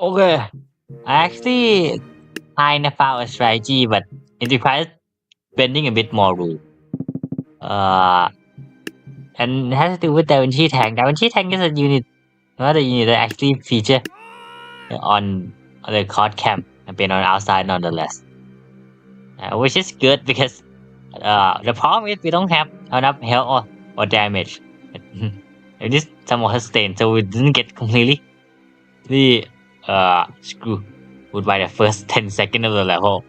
Okay, I actually kind of found a strategy, but it requires bending a bit more rule. Uh, and it has to do with DaVinci Tank. DaVinci Tank is a unit, another unit that actually feature on the card camp and been on outside nonetheless, which is good because the problem is we don't have enough health or damage. It is somewhat sustained, so we didn't get completely the screwed by the first 10 seconds of the level.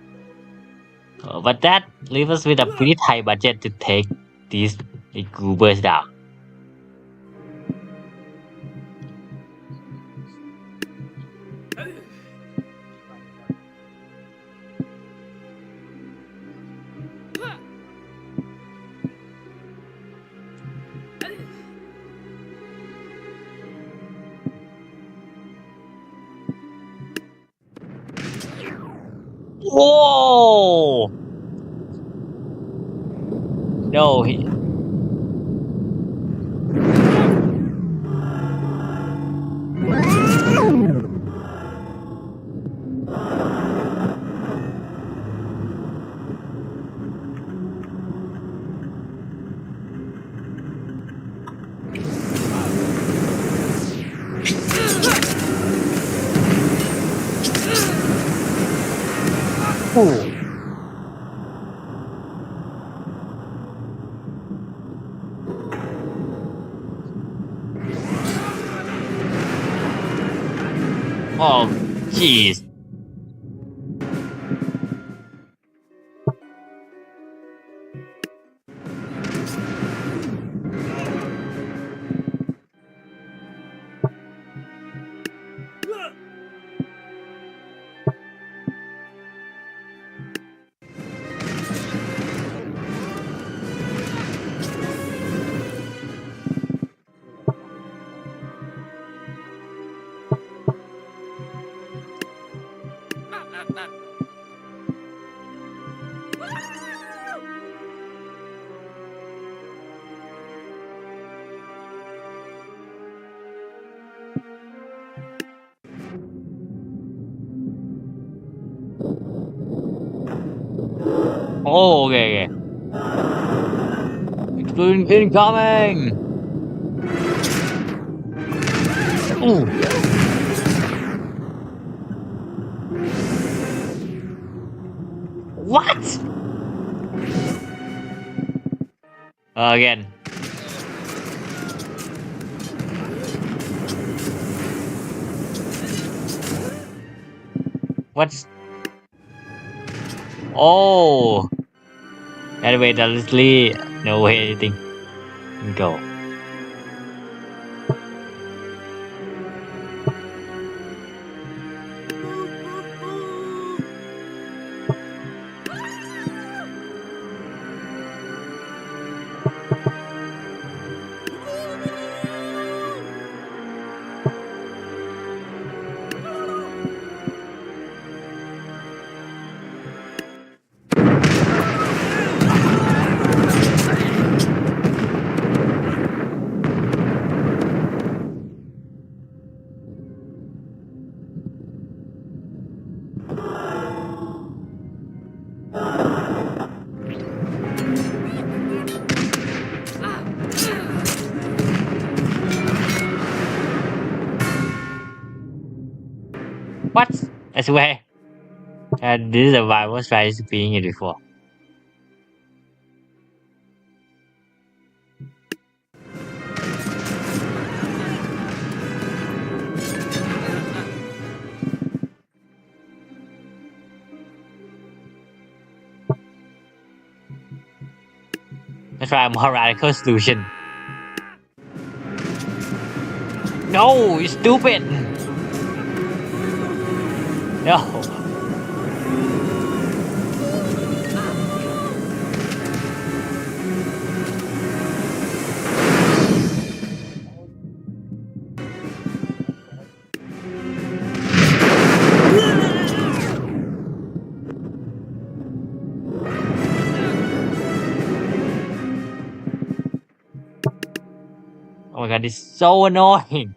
But that leaves us with a pretty tight budget to take these goobers down. Whoa! No, Ooh. Oh, jeez. Oh, okay, okay. Explosion incoming! Ooh. What? Again. What's... Oh! That way, that literally no way anything can go. What? I swear. This is a rival strategy being it before. Let's try a more radical solution. No, you stupid! No. Oh my god, this is so annoying.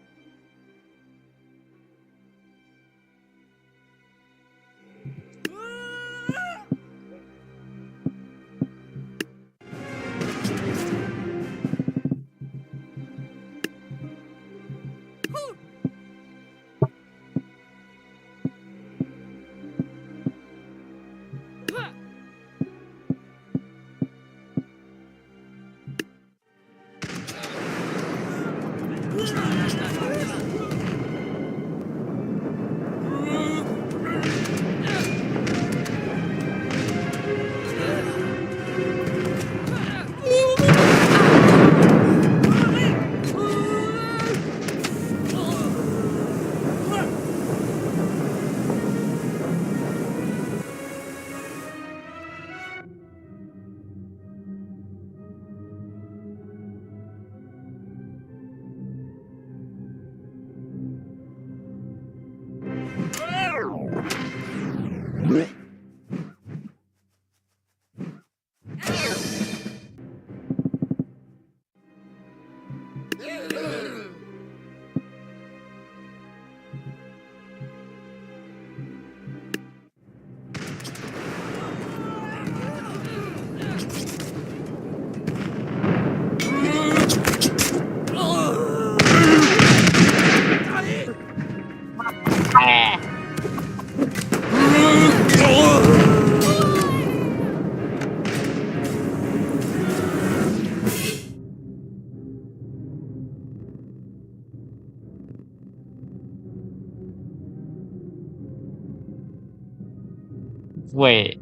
Wait,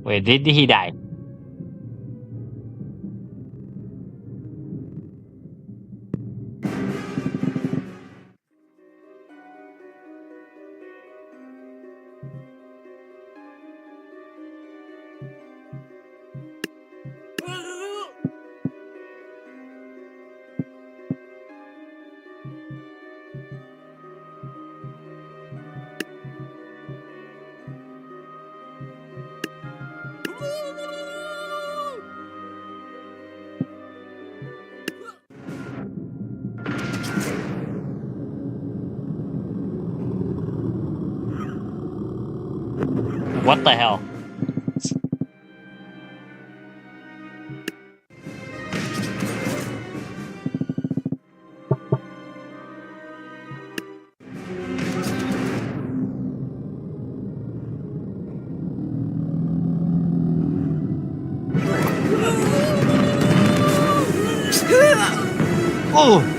wait, did he die? What the hell? Oh!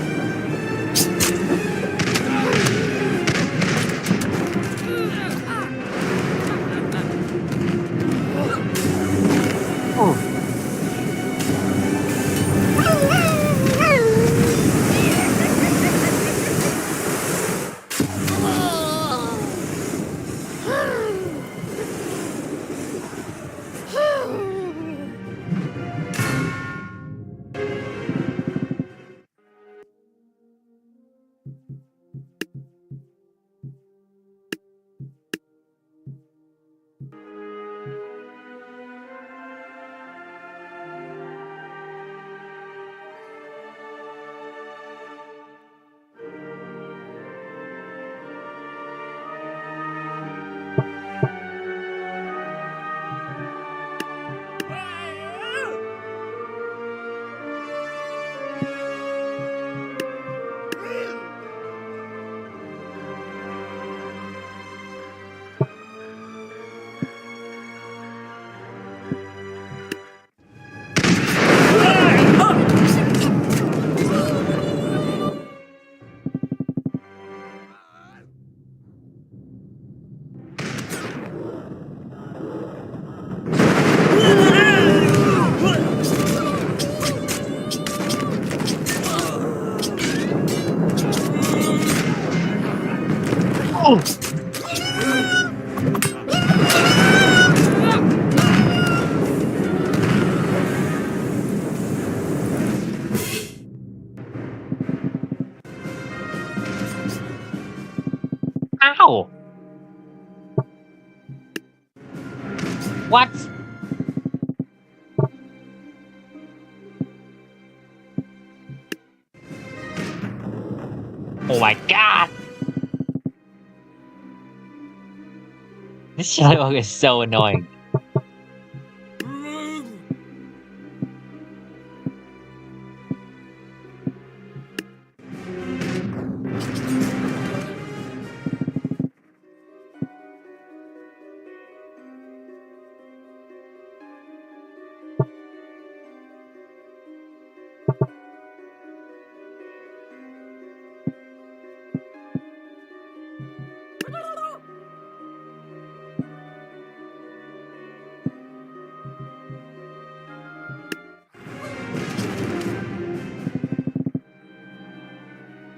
Ow! What? Oh my god! This dialogue is so annoying.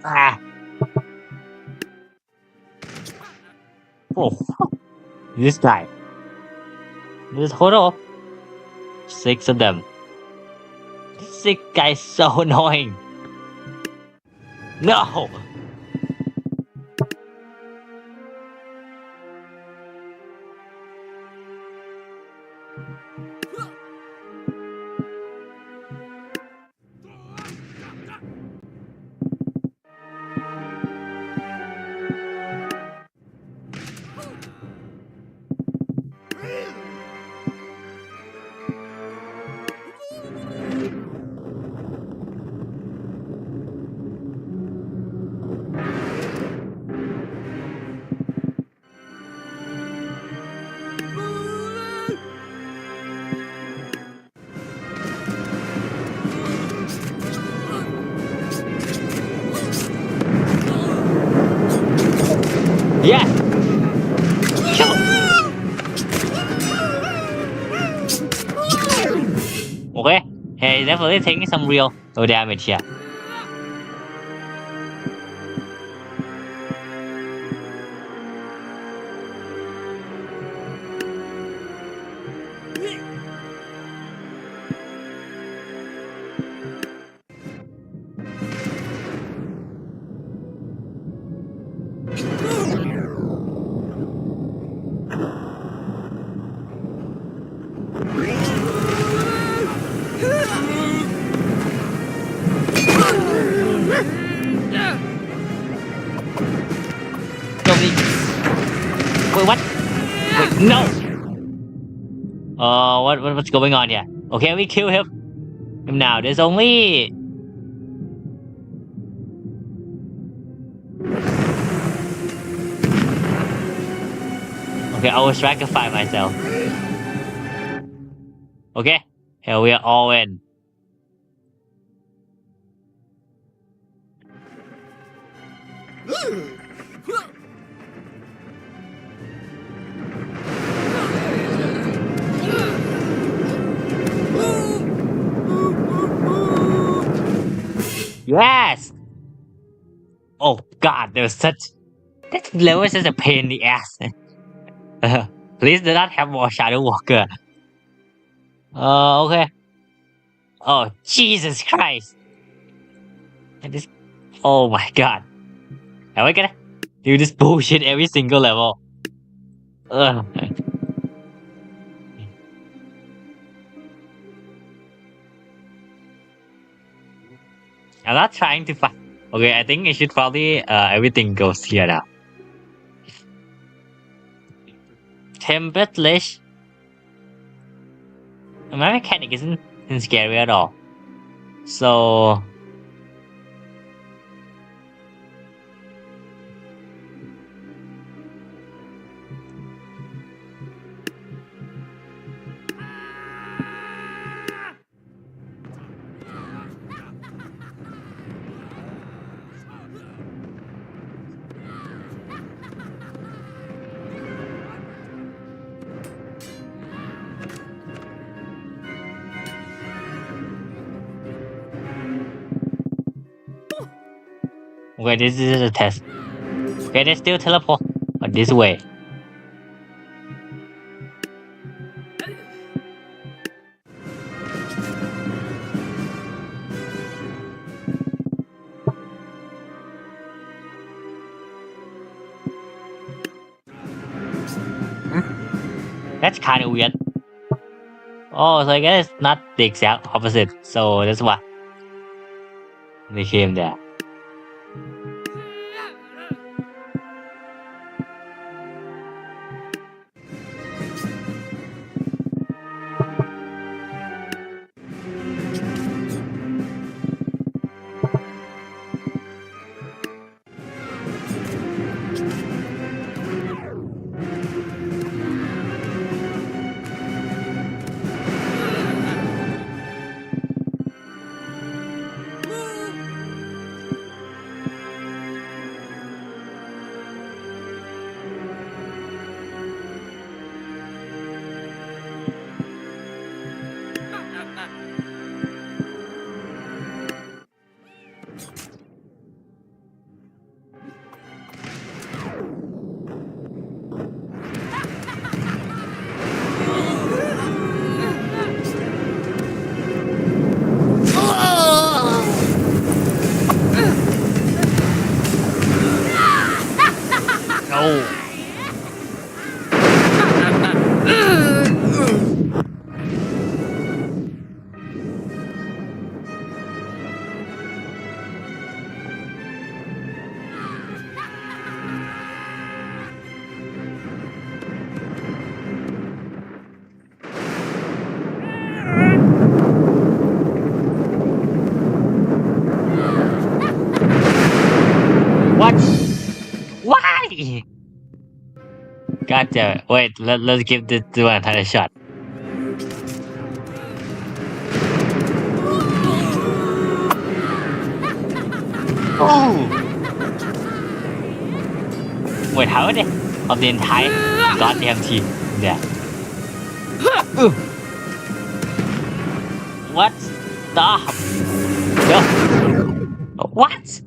Ah! Oh, this guy. There's a total of 6 of them. This sick guy is so annoying. No! Yeah. Kill him. Okay. Hey, definitely taking some real damage here. Nobody. Wait, what? Wait, no. What's going on here? Okay, we kill him. Now there's only. Okay, I will sacrifice myself. Okay, here we are all in. Yes! Oh god, there's such. That level is such a pain in the ass. Please do not have more Shadow Walker. Okay. Oh, Jesus Christ. And this. Oh my god. Am I gonna do this bullshit every single level? Ugh. I'm not trying to fight. Okay, I think I should probably everything goes here now. Tempered Lich. My mechanic isn't scary at all. So okay, this is a test. Okay, they still teleport on this way. That's kind of weird. Oh, so I guess it's not the exact opposite. So that's why they came there. No. What? Why? God damn it. Wait, let's give this one another shot. Oh! Wait, how did of the entire goddamn team? Yeah. What? Stop. No. What?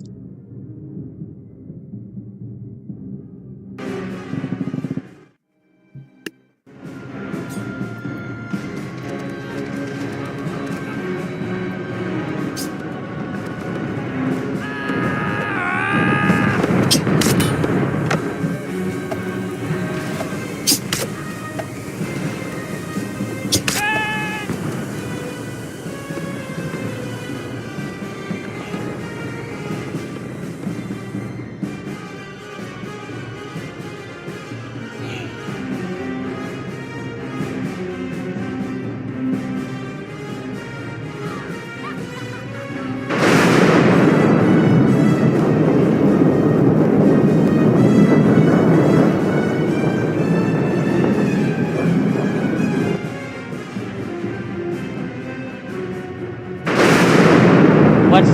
What?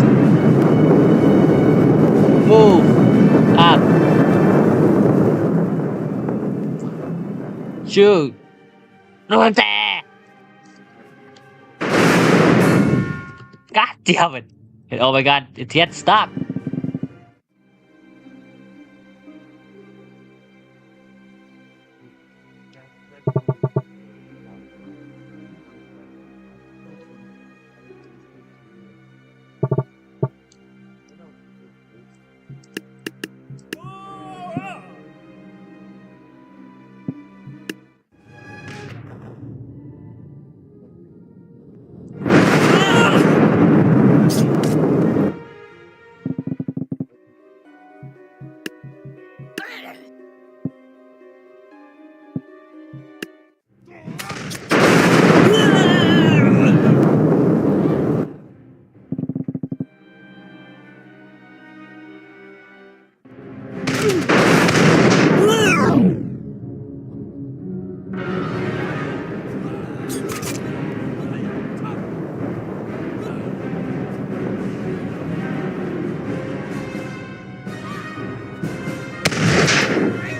Move up. Shoot. No one there. God damn it. Oh my god, it's yet stop.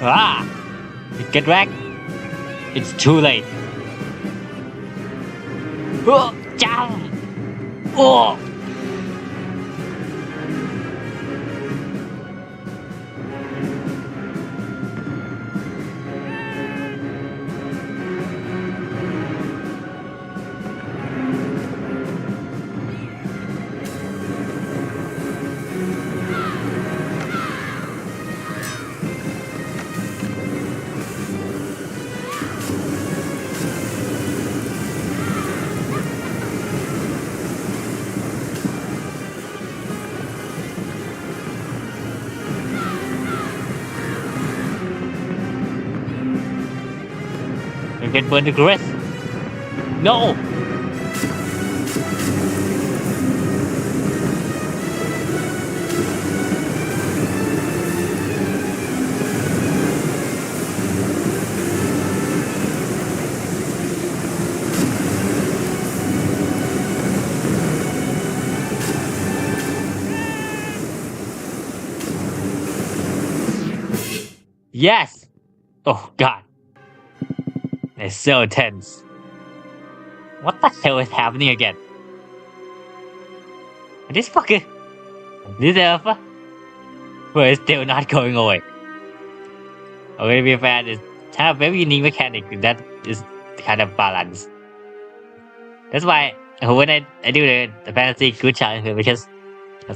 Ah! Get back! It's too late. Oh, jump! Oh! You can burn the grass. No! Yes! Oh god. It's so tense. What the hell is happening again? This fucker. This alpha? But it's still not going away. Okay, to be fair, it's have a very unique mechanic that is kind of balanced. That's why when I do the fantasy good challenge because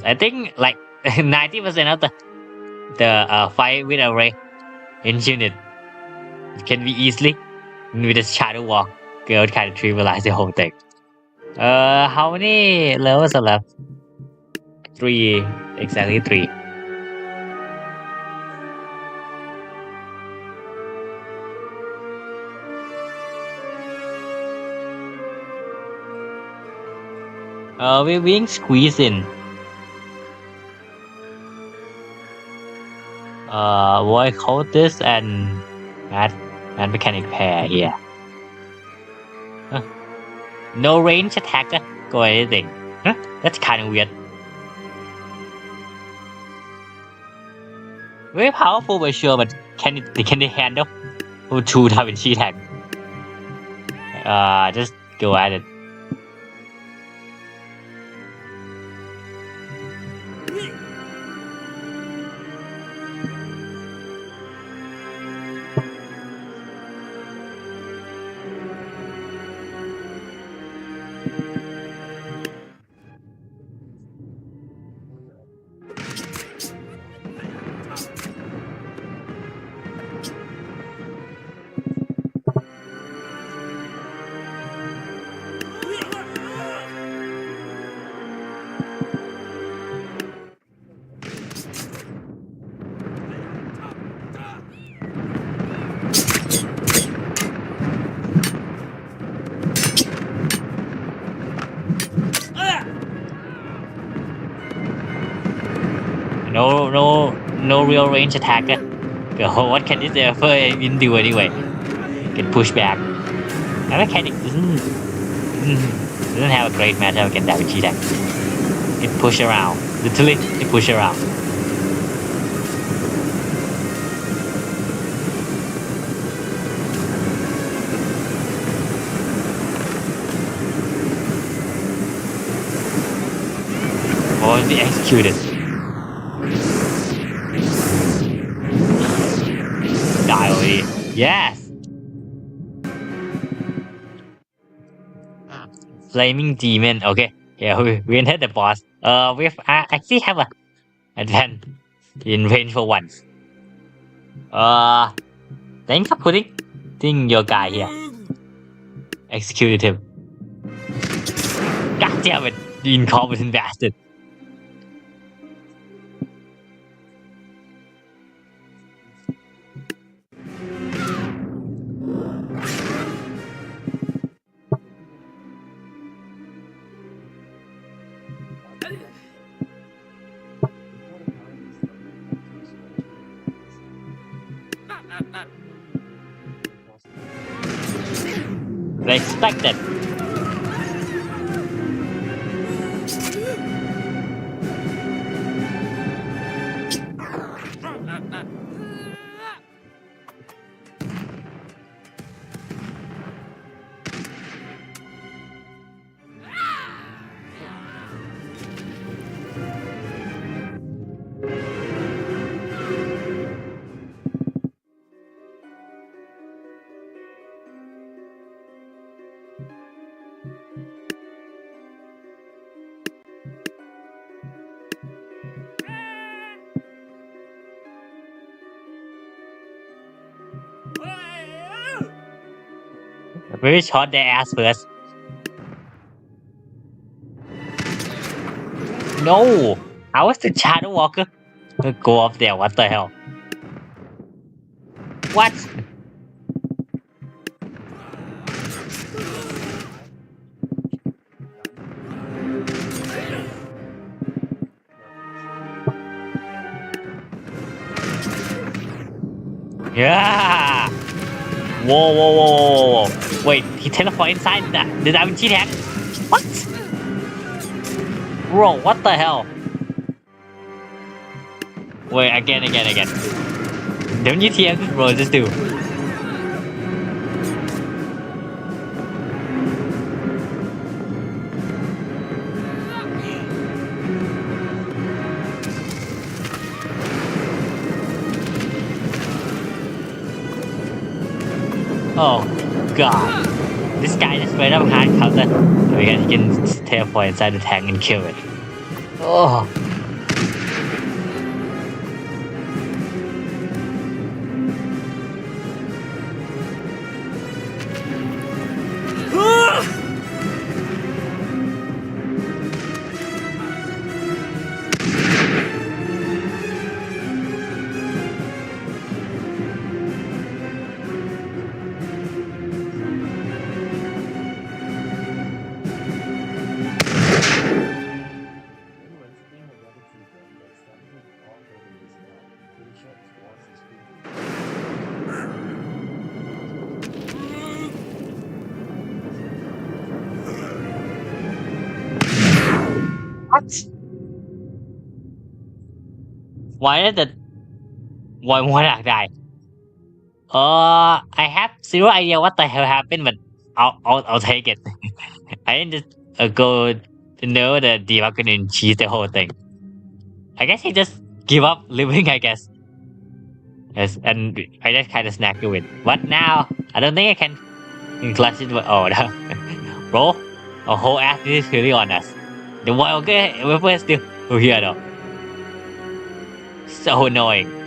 I think like 90% of the fight with a ray in unit can be easily with a shadow walk. Girl kind of trivialize the whole thing. How many levels are left? 3, exactly 3. We're being squeezed in. Void Cultist and Mad Mechanic pair here. Huh. No range attack or anything. Huh? That's kind of weird. very powerful for sure, but can they handle two Da Vinci tank? Just go at it. No real range attacker. What can this ever even do anyway? Can push back. And mechanic doesn't have a great matchup against Da Vinci tank. It push around. Literally, it push around. Or be executed. Die already. Yes! Flaming Demon. Okay. Yeah, we entered the boss. We actually have a advance in range for once. Thanks for putting your guy here. Executed him. God damn it, the incompetent bastard. Expected. Maybe shot their ass first. No! How was the Shadow Walker? Go up there, what the hell? What? Yeah! Whoa. Wait, he teleported inside the Da Vinci tank? What? Bro, what the hell? Wait, again. Don't you TM this, bro? Just do. Oh, God. This guy just straight up hard counter. He can teleport inside the tank and kill it. Oh. What? Why is it? วอยมัวอยากได้I have zero idea what the hell happened but I'll take it I didn't just go to know that the couldn't cheese the whole thing I guess he just give up living I guess yes and I just kind of snack to it what now I don't think I can clutch it but oh no bro a whole ass is really on us the why okay we're still here though so annoying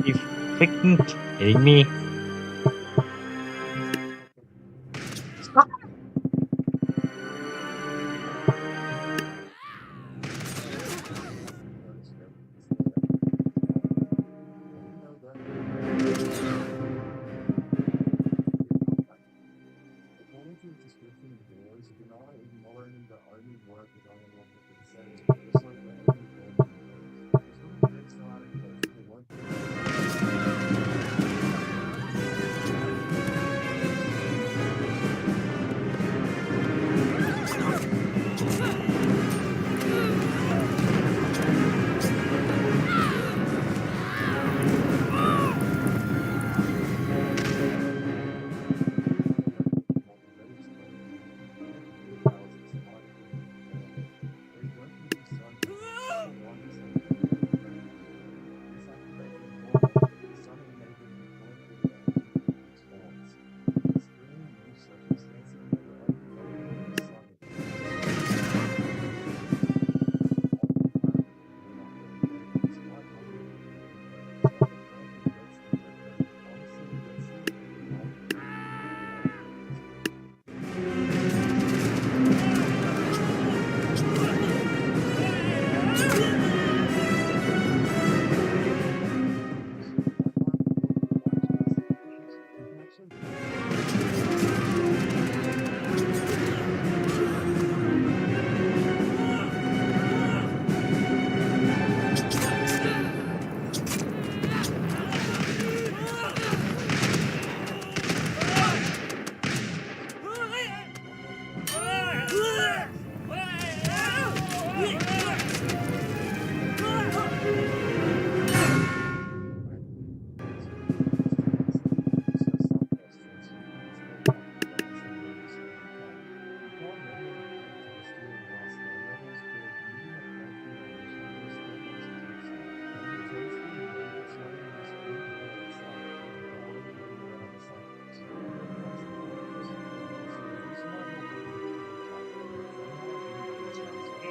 you freaking kidding me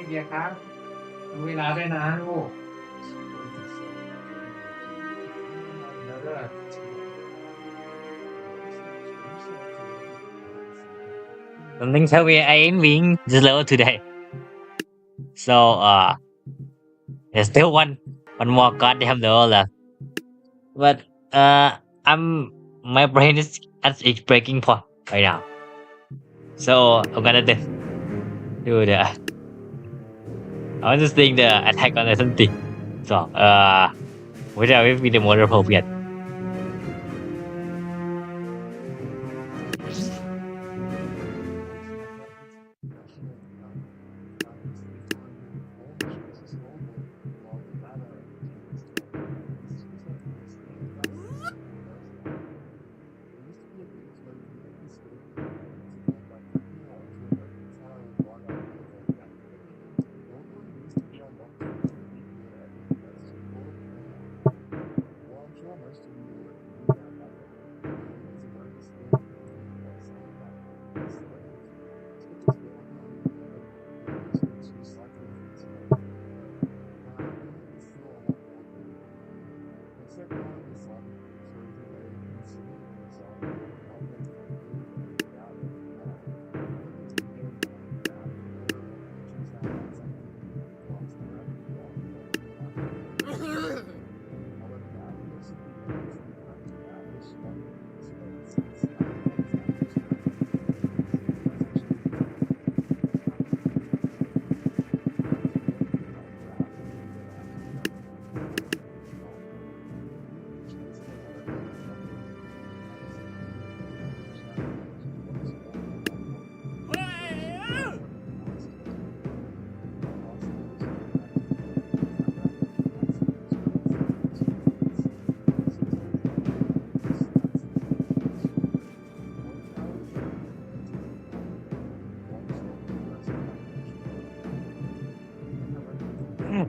เบียร์ครับดูเวลาด้วยนะลูกแล้วก็ Something tell me I ain't being this level today. So there's still one more goddamn level left. But my brain is at its breaking point right now. So I'm gonna do the I was just think the Attack on Titan thing. So which will be the more appropriate.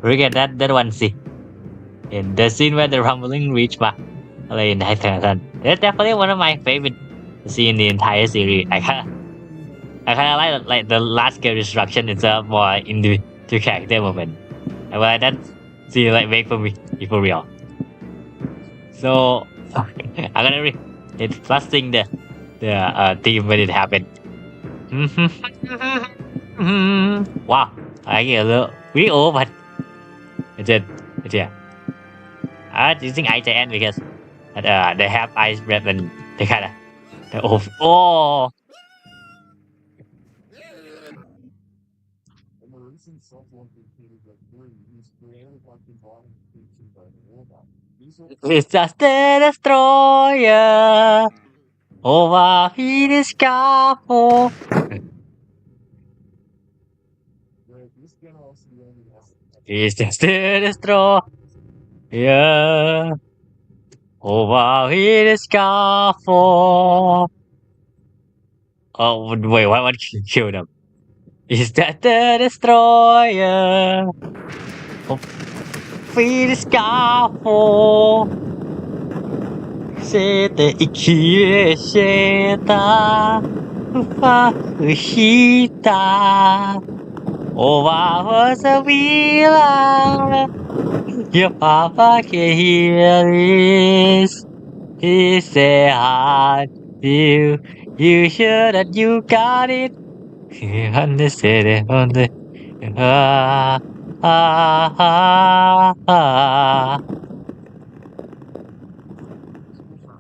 Look at that one scene. In the scene where the rumbling reached back in Titan. That's definitely one of my favorite scenes in the entire series. I kinda like the large scale destruction itself more into the character moment. I like that scene like make for me for real. So I'm gonna read it trusting the theme when it happened. Wow, I get a little really old, but it's yeah. I was using Ice Giant because they have ice breath and they kinda oh. It's just a destroyer over Phoenix Capo. It's just a destroyer over Phoenix Capo. Oh wait, what killed them? Is that the destroyer of Phoenix Capo? して生きしたしたおばはさびら Your papa can hear this He said you sure that you got it Understand it ah ah ah ah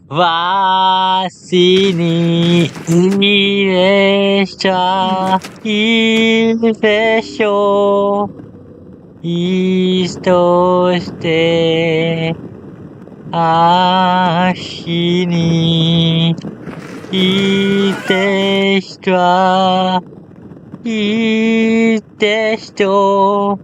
わしにいいでしょいいでしょいいとしてあしにいいでしょいいでしょ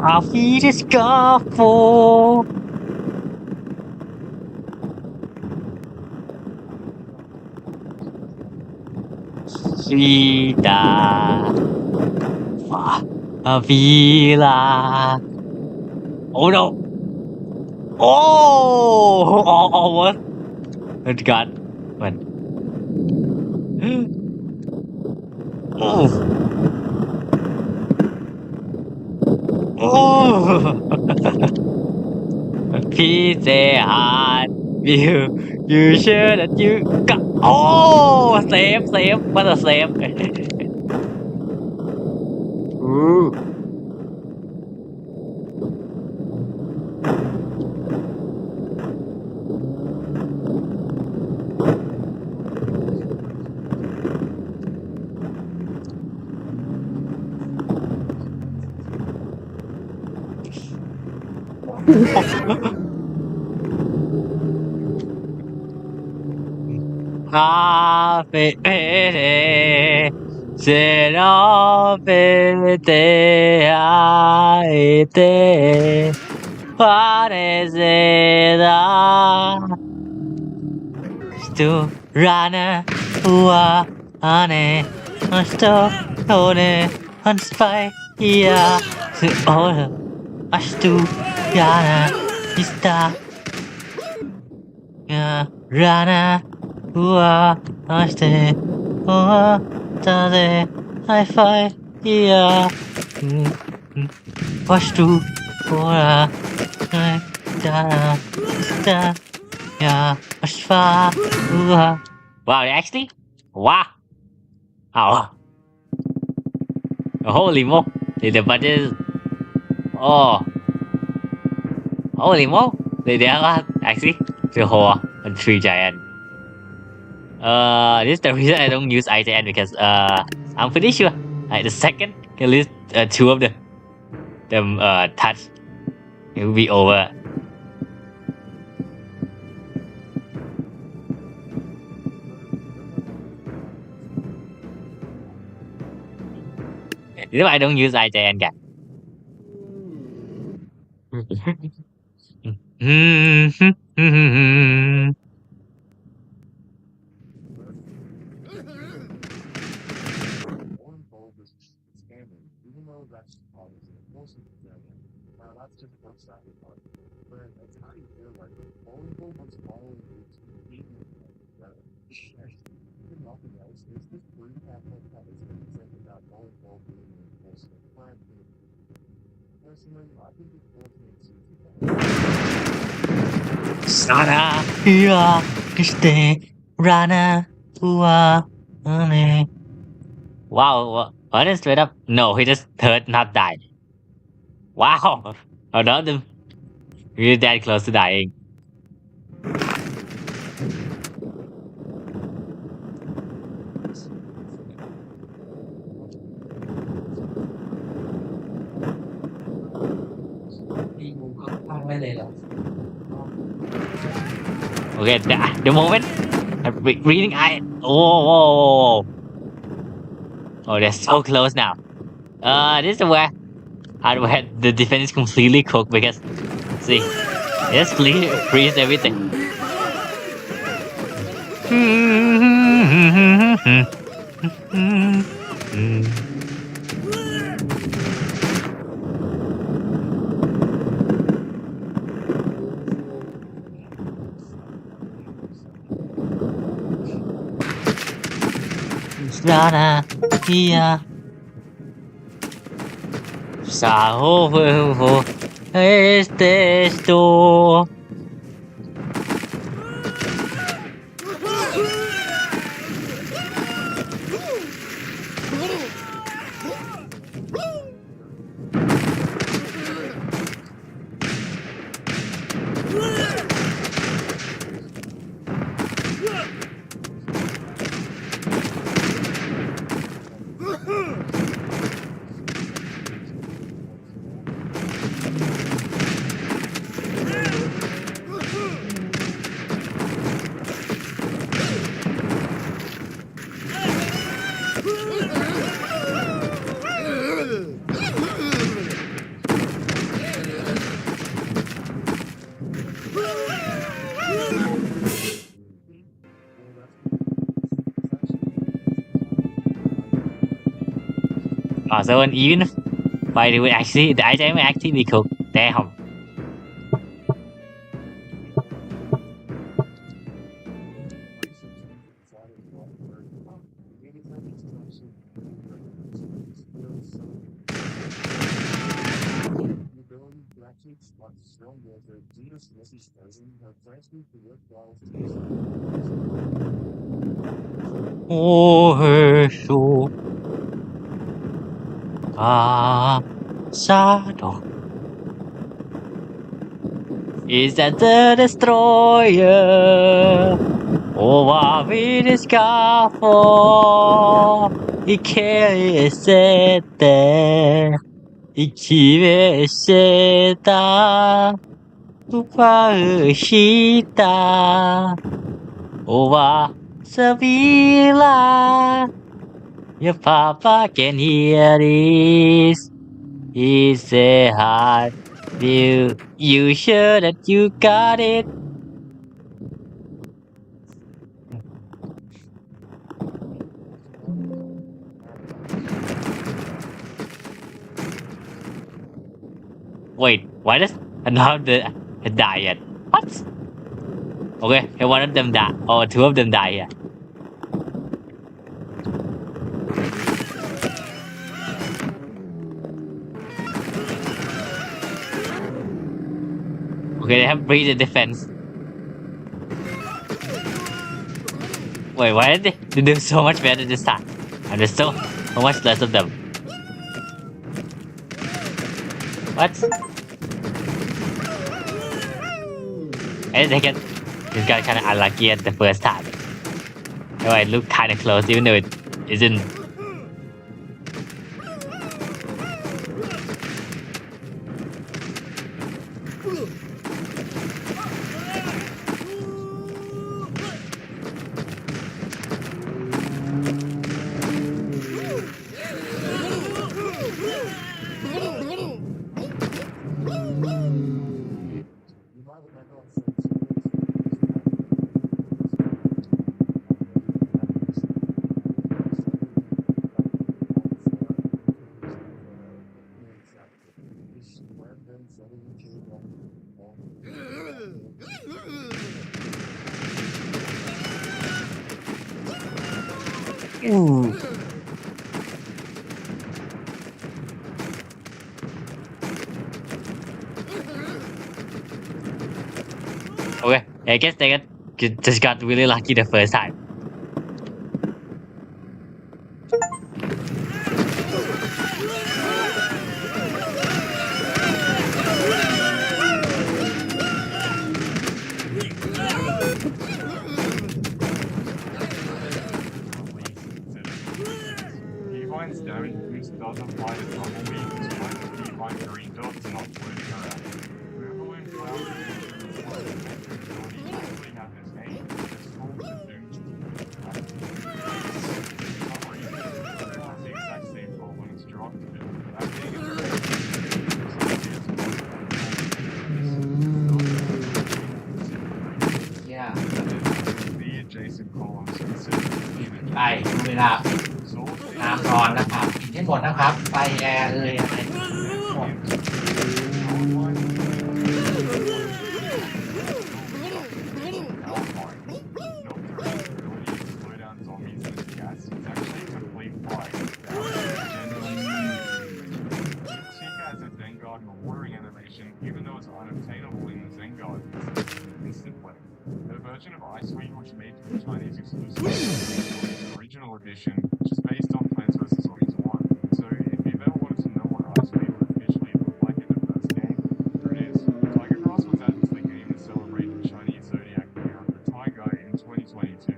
I feel the scuffle. Vida. Avila. Oh no. Oh, almost. It got. What? Oh. Oh. Pizza Hut. You sure that you got. Oh, save. What a save. Ooh. Happy birthday, Zeno birthday, aite. What is it? Stu runner, ua, ane, sto, one, unspy, yeah, to order, astu, yana, ista, rana, ua, aste, oa, tade, high five, yeah, astu, ora, dana, sta, yeah, ashfa, ua. Wow, actually? Wow. Oh. Holy mo. The budget is. Oh. Holy mo. They are actually the whole and three giant. This is the reason I don't use IGN because I'm pretty sure the second at least two of them touch, it will be over. This is why I don't use IGN, guys. More involved is scamming, even though that's obviously most of the thing. That's just one side of the part. But it's how you feel like vulnerable was following you to even nothing else. There's this breed that is really saying about vulnerable being an impulsive plan. Personally, I think it both makes sense. Sana, yeah, stay, rana, ua, ane. Wow, what is straight up? No, he just hurt, not died. Wow, I doubt them. Really that close to dying. Okay, the moment I'm reading, whoa. Oh, they're so close now. This is where the defense is completely cooked because, see, just freeze everything. Rana, yeah. Sao este esto. So even by the way, actually, the item actually be cooked. Damn. Shadow. Is that the destroyer? Oh, what we discover? It can't set there. 生きべした不したおわさびら Your papa can hear this. He say hi. You sure that you got it? Wait, why does another die yet? What? Okay, one of them die, or two of them die here. Okay, they have breached the defense. Wait, why did they do so much better this time? And there's so much less of them. What? I think this got kind of unlucky at the first time. Oh, it looked kind of close, even though it isn't. Ooh. Okay, I guess they just got really lucky the first time. Keybine's damage boost does apply to Bumblebee, despite the Keybind green dots not floating around. Moonballoon Cloud ability usually have this aim, it's called the Doom. Has the exact same goal when it's dropped, that being Yeah. the adjacent columns considered ไปเวลาน้ำร้อนนะครับที่หมดนะครับไฟแอร์อะไรหมด Even though it's unobtainable in the Zenguard instant play. The version of Icewind which made the Chinese exclusive original edition, which is based on Plants vs. Zombies 1. So if you've ever wanted to know what Icewind would officially look like in the first game, here it is. Tiger Grass was added to the game to celebrate the Chinese Zodiac year of the Tiger in 2022.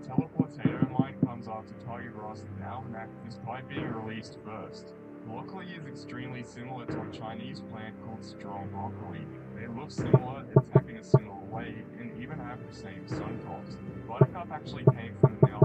Teleportato Mine comes after Tiger Grass now enact despite being released first. Broccoli is extremely similar to a Chinese plant called strong broccoli. They look similar, attack in a similar way, and even have the same sun tops. Buttercup actually came from the now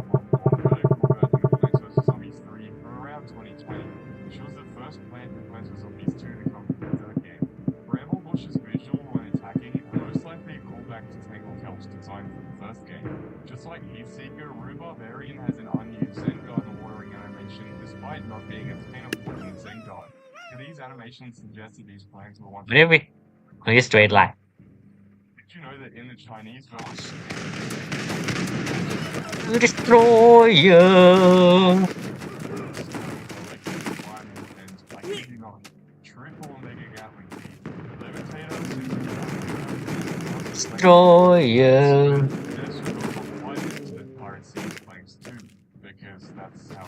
vertical version of Plants vs. Zombies 3 from around 2020. She was the first plant in Plants vs. Zombies 2 to come from the third game. Bramblebush is visual when attacking, and most likely a callback to Tangle Kelp's design for the first game. Just like like Heatseeker, Rubarbarian has an unused Zengarden watering animation despite not being obtainable in Zengarden. Do these animations suggest that these plants were once... What if we only straight line? Did you know that in the Chinese version... Destroyer! Destroyer! Because that's how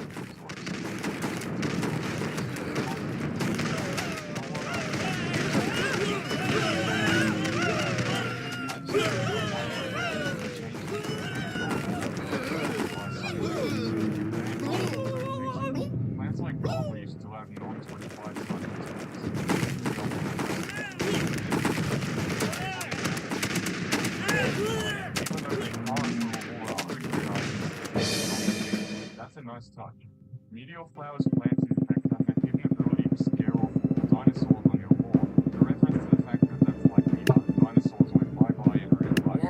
plants like goldleaf still have non-25 That's a nice touch. Meteor flowers plants in fact have the hidden ability to scare off all dinosaurs on your lawn. A reference to the fact that that's likely how dinosaurs went bye-bye in real life.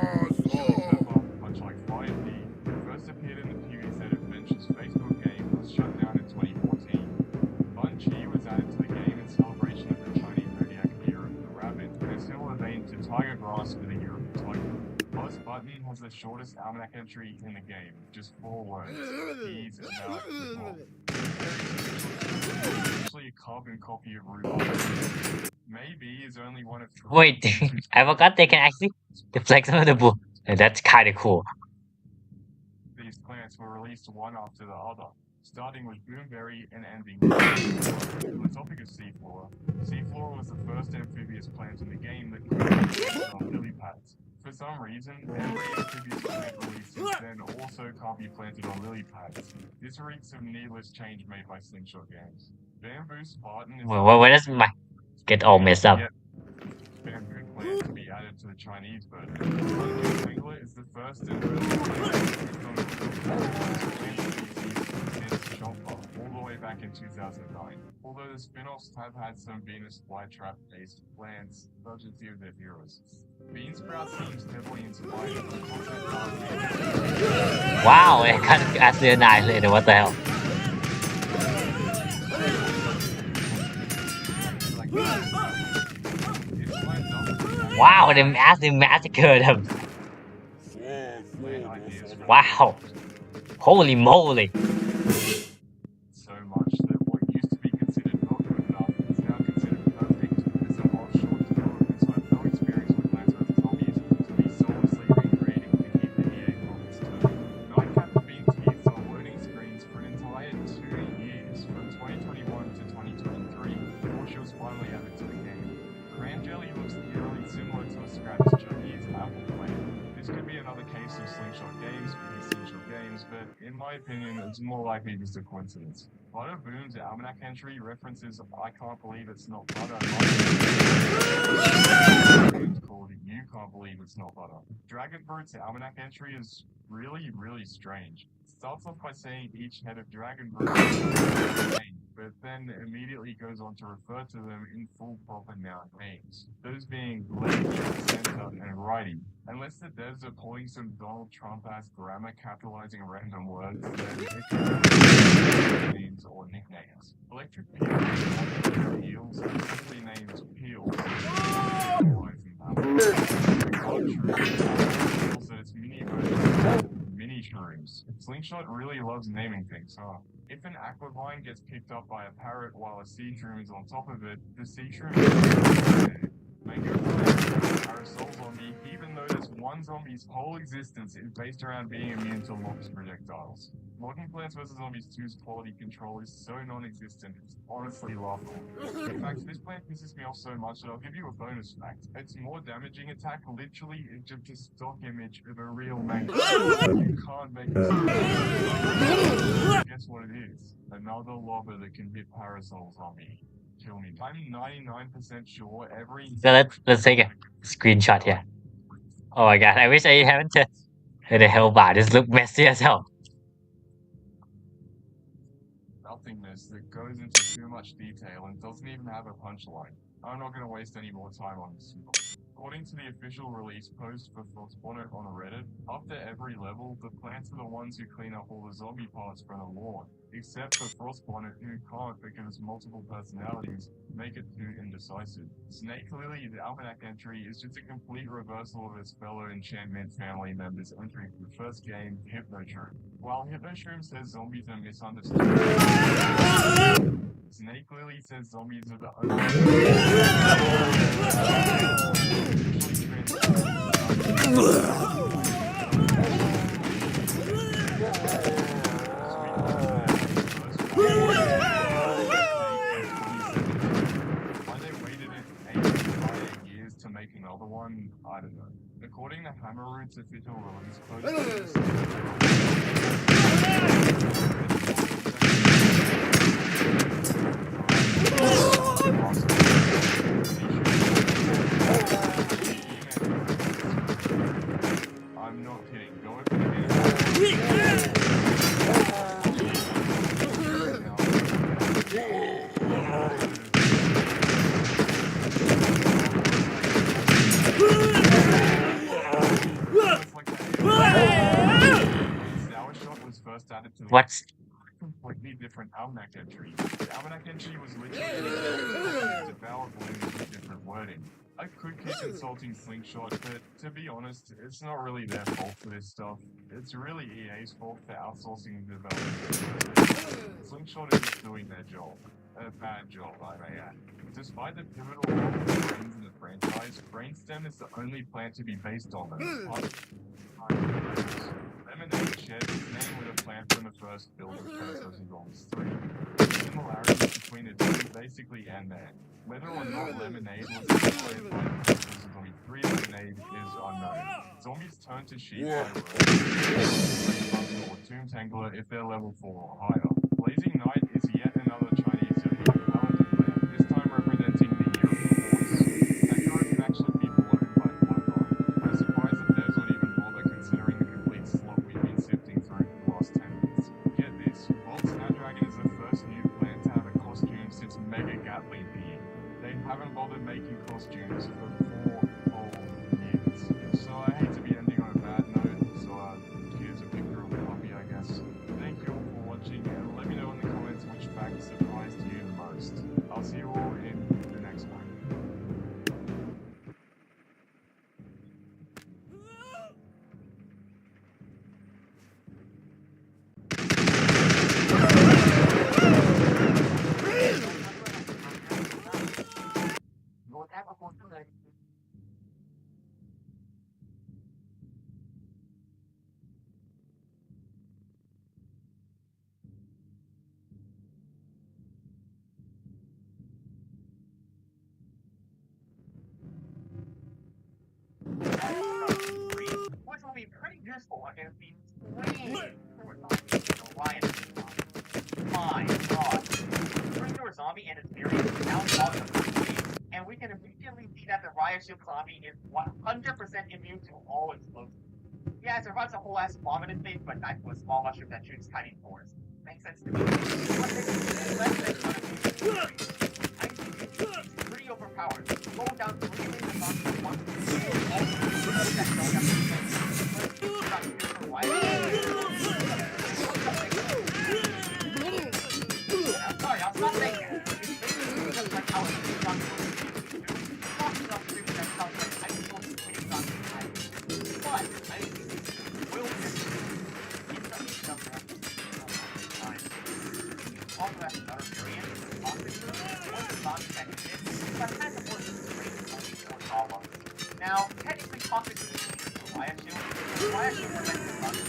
Chili Pepper, much like Fire Pea, first appeared in the PvZ Adventures Facebook game and was shut down in 2014. Bunchi was added to the game in celebration of the Chinese zodiac year of the rabbit, and is similar vein to Tiger Grass for the year of the tiger. Buzz Button has the shortest almanac entry in the game, just 4 words. He's about the top. Actually a carbon copy of Rhubarb. Maybe is only one of 3. Wait, I forgot they can actually deflect some of the bull. That's kinda cool. These plants were released one after the other, starting with Boomberry and ending with on the topic of Seaflora. Seaflora was the first amphibious plant in the game that could on lily pads. For some reason, every amphibious plant released since then also can't be planted on lily pads. This reeks of needless change made by Slingshot Games. Bamboo Spartan is... Where does my get all messed up? Bamboo plant to be added to the Chinese version. Wrangler is the first and all the way back in 2009. Although the spin-offs have had some Venus flytrap-based plants, such as few of their heroes. Beansprout seems heavily inspired by the concept of... Wow, I kind of actually annihilated. What the hell? Wow, they massacred him. Wow. Holy moly. So much that what used to be considered not good enough is now considered perfect. There's some offshore developments who have no experience with Plants vs. Zombies to be soullessly recreating to keep the EA profits turning. Nightcap have been teased on loading screens for an entire 2 years, from 2021 to 2023, before she was finally added to the game. Cran Jelly looks eerily similar to a scratched Chinese apple plant. This could be another case of Slingshot Games being Slingshot Games, but in my opinion, it's more likely just a coincidence. Butter Boom's almanac entry references I Can't Believe It's Not Butter. It's called You Can't Believe It's Not Butter. Dragon Fruit's almanac entry is really strange. It starts off by saying each head of Dragon Fruit is named, but then immediately goes on to refer to them in full proper noun names. Those being left, center, and righty. Unless the devs are pulling some Donald Trump-ass grammar capitalizing random words, then it could be names or nicknames. Electric Peels, simply named Peels. That it's mini shrooms. Slingshot really loves naming things, huh? If an aquavine gets picked up by a parrot while a sea shroom is on top of it, the sea shroom is Mango Parasol Zombie, even though this one zombie's whole existence is based around being immune to launch projectiles. Modern Plants vs. Zombies 2's quality control is so non-existent, it's honestly laughable. In fact, this plant pisses me off so much that I'll give you a bonus fact. Its more damaging attack literally is just a stock image of a real mango. You can't make it. Guess what it is? Another lobber that can hit Parasol Zombie. Kill me. I'm 99% sure every... So let's take a screenshot here. Oh my god, I wish I haven't the hell bar. This look messy as hell. Nothingness that goes into too much detail and doesn't even have a punchline. I'm not going to waste any more time on this. According to the official release post for Frostbonnet on Reddit, after every level, the plants are the ones who clean up all the zombie parts from the lawn, except for Frostbonnet, who can't because multiple personalities make it too indecisive. Snake Lily, the Almanac entry, is just a complete reversal of its fellow enchantment family members entering from the first game, Hypnoshroom. While Hypnoshroom says zombies are misunderstood, Snake Lily says zombies are the Why they waited 8 years to make another one, I don't know. According to Hammerroot's official release I'm not kidding. Go over first added to the What's completely different Almanac entry. The Almanac entry was literally developed with different wording. I could keep insulting Slingshot, but to be honest, it's not really their fault for this stuff. It's really EA's fault for outsourcing development. Slingshot is doing their job. A bad job, I may add. Despite the pivotal role of Brains in the franchise, Brainstem is the only plant to be based on them. Lemonade shares its name with a plant from the first build of Plants vs. Zombies 3. The similarities between the two basically end there. Whether or not Lemonade was inspired by Plants vs. Zombies 3 Lemonade is unknown. Zombies turn to sheep by or Tomb Tangler if they're level 4 or higher. Blazing Night is yet another Chinese zodiac calendar plant, this time representing the year of the horse. Sakura can actually be blown by Bloodborne. I'm surprised that Devs would even bother considering the complete slop we've been sifting through for the last 10 minutes. Get this, Bolt Snapdragon is the first new plant to have a costume since Mega Gatling being. They haven't bothered making costumes for 4 whole years. So I hate to be ending on a bad note, so here's a picture of the puppy, I guess. Thank you all for watching, and let me know in the comments which fact surprised you the most. I'll see you all in the next one. Which will be pretty useful against the My god. Flamethrower Zombie and its variants is now awesome, and we can immediately see that the Riot Shield Zombie is 100% immune to all explosives. Yeah, it survives a whole ass vomited phase, but not to a small mushroom that shoots tiny spores. Makes sense to me. It's pretty overpowered. Go down 3 lanes of zombies at once. Sorry, I'll stop saying that. It's basically just like how it's done. But, I will also has another variant, now, technically, Toxic is a Riot Shield. Riot Shield protects the Toxic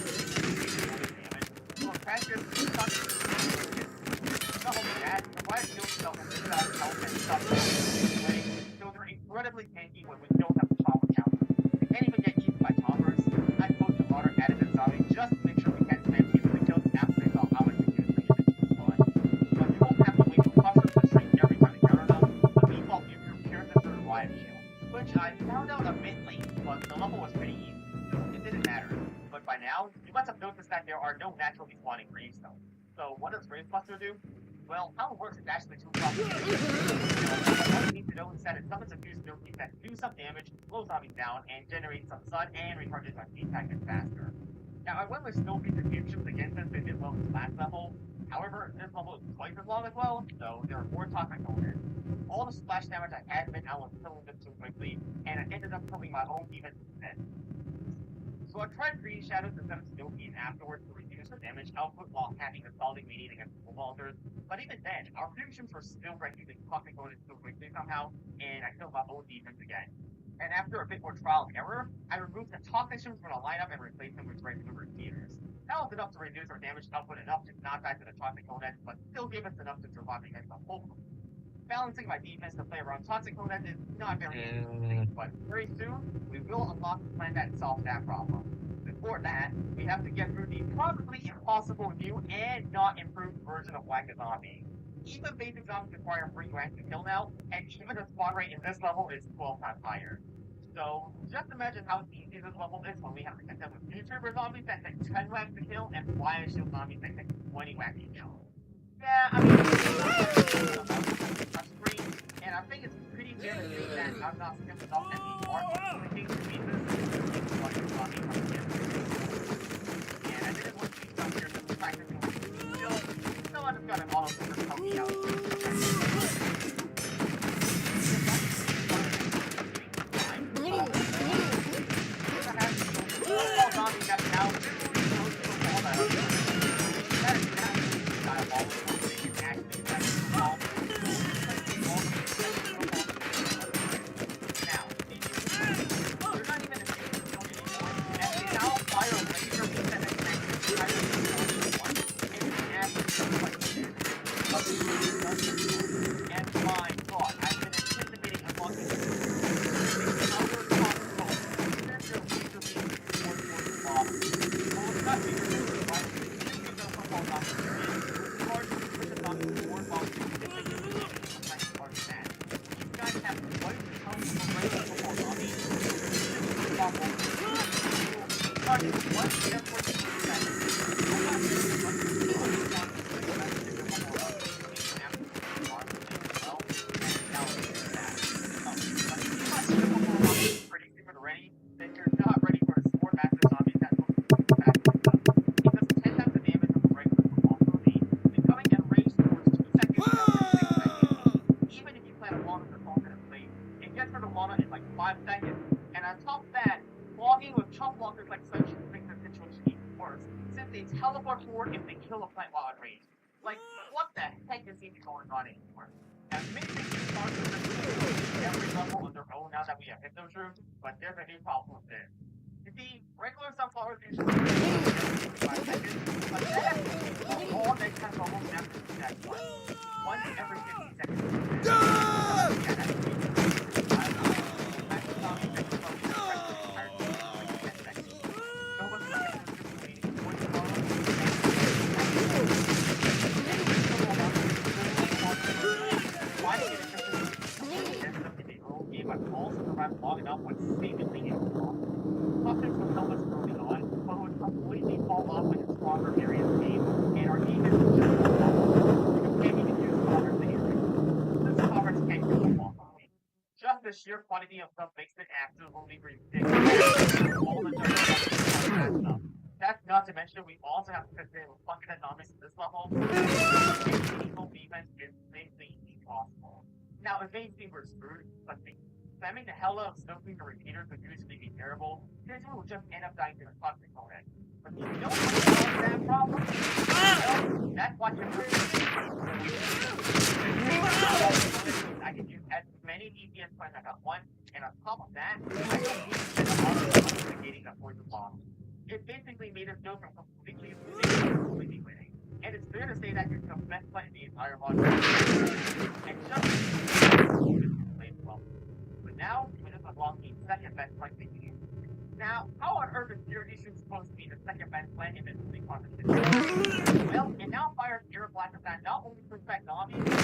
damage. So, Crasher, Toxic is not only that, the Riot Shield itself has 2,000 health and stuff. So, they're incredibly tanky when we don't have the Chopper counter. We can't even get eaten by Choppers. I spoke to Modern Addison Zombie just to make sure we can't spam people to kill after they saw how much we use for units to fly. But you won't have to wait for Clusters to shrink every time you counter them. The default you can cure them through Riot Shield. Which I found out a bit late, but the level was pretty easy, so it didn't matter. But by now, you must have noticed that there are no naturally spawning gravestones. So what does Gravebuster do? Well, how it works is actually too complicated. All you need to know is that it summons a few Snowflakes that do some damage, slow zombies down, and generate some sun and recharges our speed packet faster. Now, I went with Snowflakes and Fusions against this they did well in the last level. However, this level is twice as long as well, so there are more toxic components. All the splash damage I had meant I was killing them too quickly, and I ended up killing my own defense instead. So I tried Green Shadows instead of Snowflakes afterwards to reduce her damage output while having a solid meeting against Volters, but even then, our fusions were still breaking the toxic components too quickly somehow, and I killed my own defense again. And after a bit more trial and error, I removed the toxins from the lineup and replaced them with regular repeaters. That was enough to reduce our damage output enough to not die to the toxic component, but still gave us enough to survive against the whole group. Balancing my defense to play around toxic component is not very easy, but very soon, we will unlock the plan that solves that problem. Before that, we have to get through the probably impossible new and not improved version of Whack-A-Zombie. Even basic zombies require 3 ranks to kill now, and even the spawn rate in this level is 12 times higher. So, just imagine how easy this level is when we have to contend with YouTuber zombies that take 10 whacks to kill, and Flying Shield zombies that take 20 whacks to kill. Yeah, I mean, a screen, and I think it's pretty fair to say that I'm not skilled enough at the art of clicking to beat this, like a zombie coming in. And I didn't want to be stuck here to practice still I just got an auto super help me out. Teleport forward if they kill a plant while at range. Like, what the heck is even going on anymore? Now, maybe every level on their own now that we have hit those rooms, but there's a new problem with this. You see, regular sunflowers usually 5 seconds, but then all they can almost never do that once every 50 seconds. Long enough would seemingly impossible. Toughness will help us early on, but would completely fall off with a stronger area of game, and our defense is just we can't even use covers to use it. This covers can't kill the ball from me. Just the sheer quantity of stuff makes it absolutely ridiculous. All the stuff. That's not to mention we also have to consider functional economics in this level. Meaningful defense is basically impossible. Now, if anything were screwed, let's see. Spamming the hell out of Snowflake or repeaters would usually be terrible, since we would just end up dying to the toxic component. But you know what solves that problem? Well, that's what you're doing. I can use as many DPS points as I want, and on top of that, I don't need to spend a lot of time negating the poison bomb. It basically made us go from completely losing to completely winning. And it's fair to say that you're the best play in the entire module. And just played well. Now, we just unlock the second best plan we can use. Now, how on earth is Zero Issue supposed to be the second best plan in this complete competition? Well, it now fires Air Blaster that not only brings back zombies, but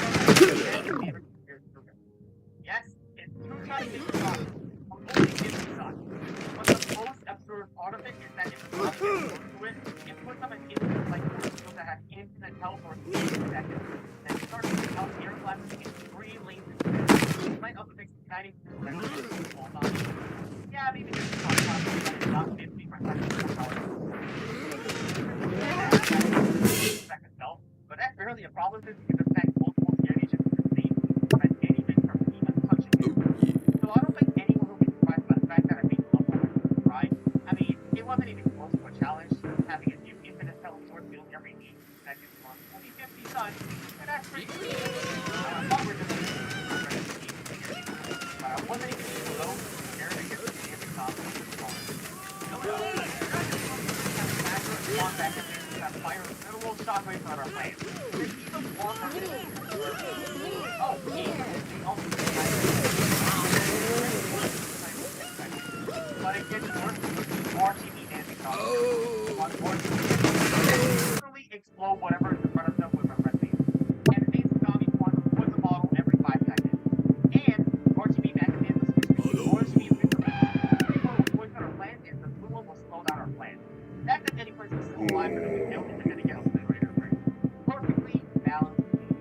yes, it's 2 times bigger zombies, from only 50 zombies. But the most absurd part of it is that if you want to get to it, it puts up an instant like that has infinite teleport speed that can accomplices can detect multiple scared agents at the same time to prevent anything from even touching it. So I don't think anyone will be surprised by the fact that I made the level right. I mean, it wasn't even close to a challenge, having a new infinite teleport build every 8 seconds on only 50 times, and that's pretty good. I thought we were just going to but I wasn't even close to scaring against the damn conflict of the car. That fire literal shockwaves on our plane. There's even one more thing. Oh, but it gets worse with the RGB dancing literally explode whatever is in front of them with a red beam. And the dancing zombie puts a bottle every 5 seconds. And RGB mechanisms RGB poison our plant and the blue one will slow down our plant. That the any person is still alive and we don't need to get obliterated right. Perfectly balanced game.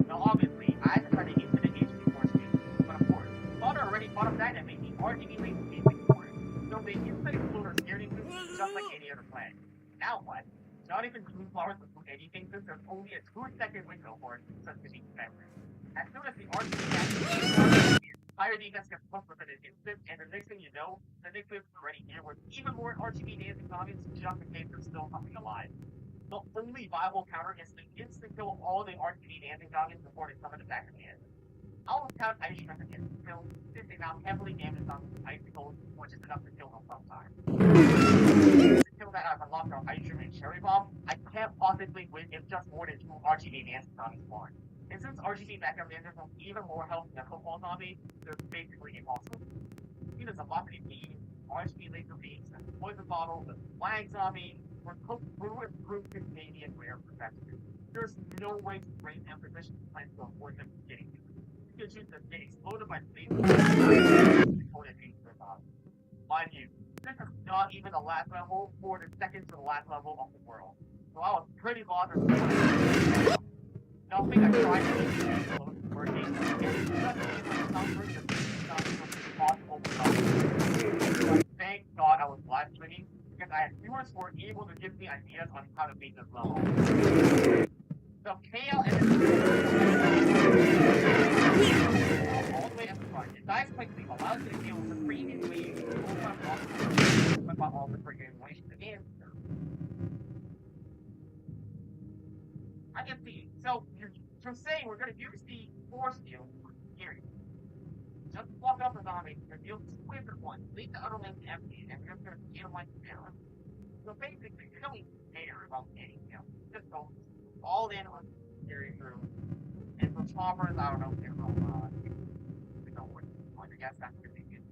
Now obviously I had to try to infinite HP force game, but of course, thought already thought of that and made the RGB laser gaming for it. So they infinite exploder scared into just like any other plant. Now what? Not even blue flowers would do anything since there's only a 2-second window for it such to be defensive. As soon as the RGB higher defense gets pushed within an instant, and the next thing you know, the Nick Lips already here with even more RGB dancing zombies just in case there's still something alive. The only viable counter is to instant kill all the RGB dancing zombies before they summon it back again. I'll count Ice Shrimp against kills, since they now heavily damage zombies with icicles, which is enough to kill them sometimes. To kill that I've unlocked our Ice Shrimp and Cherry Bomb, I can't possibly win if just more than 2 RGB dancing zombies spawn. And since RGB backup dancers have even more health than a football zombie, they're basically impossible. Even a velocity beam, RGB laser beams, and poison bottle, the flag zombie, were cooked through and through Canadian rare perfection. There's no way to bring and position plants to avoid them getting you. You can choose to get exploded by space before they change their body. Mind you, this is not even the last level or the second to the last level of the world. So I was pretty lost in nothing I tried to do working, and it just seemed like something that possible to thank God I was live streaming, because I had viewers who were able to give me ideas on how to beat this level. So KL and all the way at the front, it dies quickly, allows you to deal with the previous wave, all the freaking waste again. I can see. So you're saying we're gonna use the force field here. Just walk up a zombie, reveal 2 waves at once, leave the other lanes empty, and we're just gonna feel like down. So basically, you don't care about anything else. Just go all in on carrying through. And for choppers, I don't know if they're we don't what I guess that's gonna be good.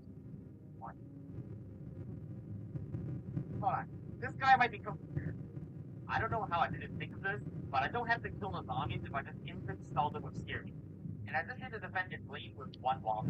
What? Hold on. This guy might be confused. I don't know how I didn't think of this, but I don't have to kill the zombies if I just instant stall them with scary. And I just had to defend its lane with 1 bomb.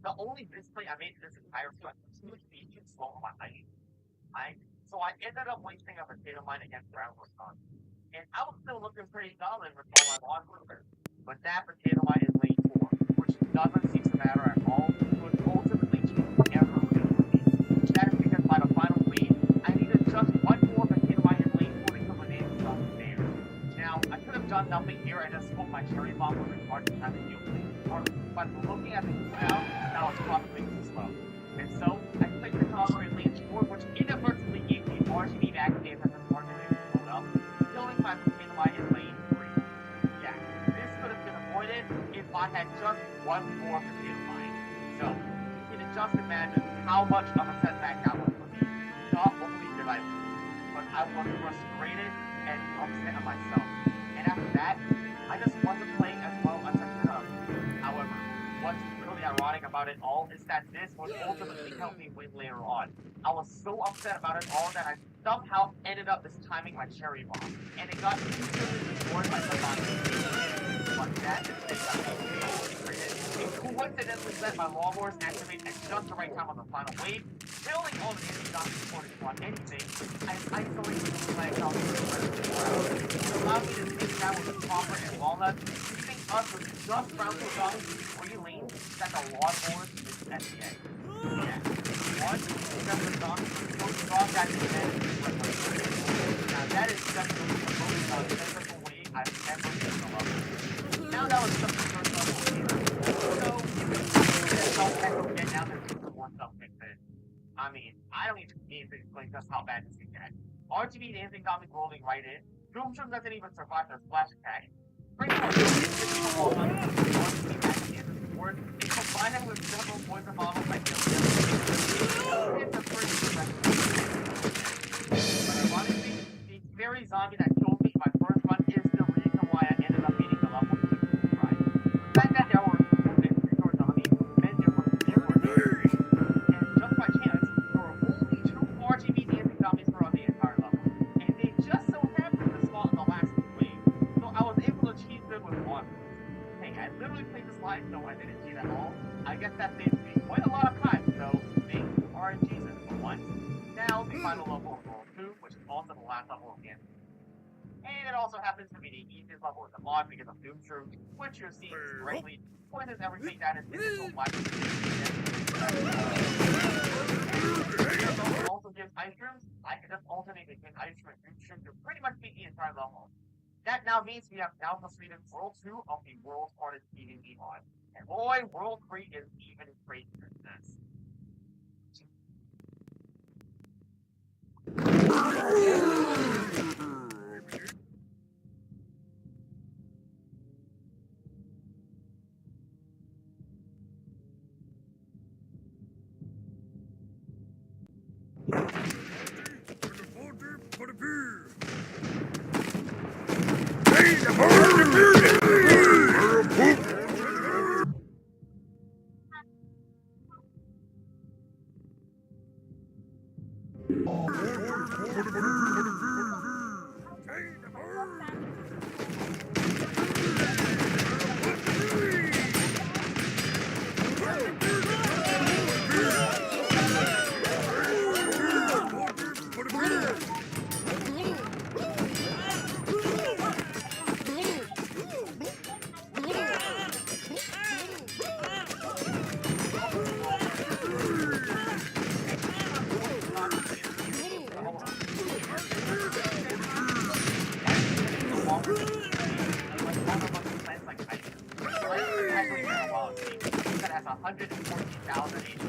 The only misplay I made in this entire field was too speed and slow on my height. So I ended up wasting a potato mine against ground response. And I was still looking pretty solid with all my lawn movers. But that potato mine is lane 4, which doesn't seem to matter at all, but ultimately changed everything for me. That is because by the final lead, I needed just 1 more potato mine in lane 4 to kill my name from there. Now, I could have done nothing here, I just smoked my cherry bomb with retarded time to deal with it. But looking at the now, it's probably too slow. And so, I clicked the toggle in lane 4, which inadvertently gave me RGB activated as a target to load up, killing my potato mine in lane 3. Yeah, this could have been avoided if I had just 1 more potato mine. So, you can just imagine how much of a setback that was for me. Not only did I lose, but I was frustrated and upset at myself. And after that, I just wasn't playing as well as I could have. However, what's really ironic about it all is that this would ultimately help me win later on. I was so upset about it all that I somehow ended up mistiming my cherry bomb, and it got instantly destroyed by the bomb. But that mistake got me frustrated. It coincidentally let my lawnmowers activate at just the right time on the final wave, killing all the enemies not before they spawn anything, and isolating the flag out for the rest of the world. It allowed me to take down with the Copper and Walnut, leaving us with just round to zombies in 3 lanes that the lawnmowers missed at the end. Yeah. One, because the zombies were so strong that they managed to break my through. Now that is definitely the most physical way I've ever seen the level. Now that was just the first level here. So, there's no echo get down there to more stuff like this. I mean, I don't even need to explain just how bad this can get. RGB dancing got me rolling right in. Doomshroom doesn't even survive the splash attack. Pretty much, it's all on RGB back at the end of the board. They combine it with several poison models like the it's a pretty good. But ironically, the very zombie that killed me in my first run is the reason why I ended up beating the level 6 try. The fact that there were fewer zombies meant there were and just by chance, there were only 2 RGB dancing zombies throughout the entire level, and they just so happened to spawn in the last wave, so I was able to cheese them with one. Hey, I literally played this live, so I didn't cheat at all. I guess that saves me quite a lot of time, so thanks RNGesus for once. Now, the final level of World 2, which is also the last level of the end. And it also happens to be the easiest level in the mod because of Doomshroom, which you're seeing correctly, poisons everything that is initial life. It also gives ice rooms. I can just alternate between ice room and Doomshroom to pretty much beat the entire level. That now means we have now completed World 2 of the world's hardest PvP mod. And boy, World 3 is even crazier than this. Has 114,000 HP.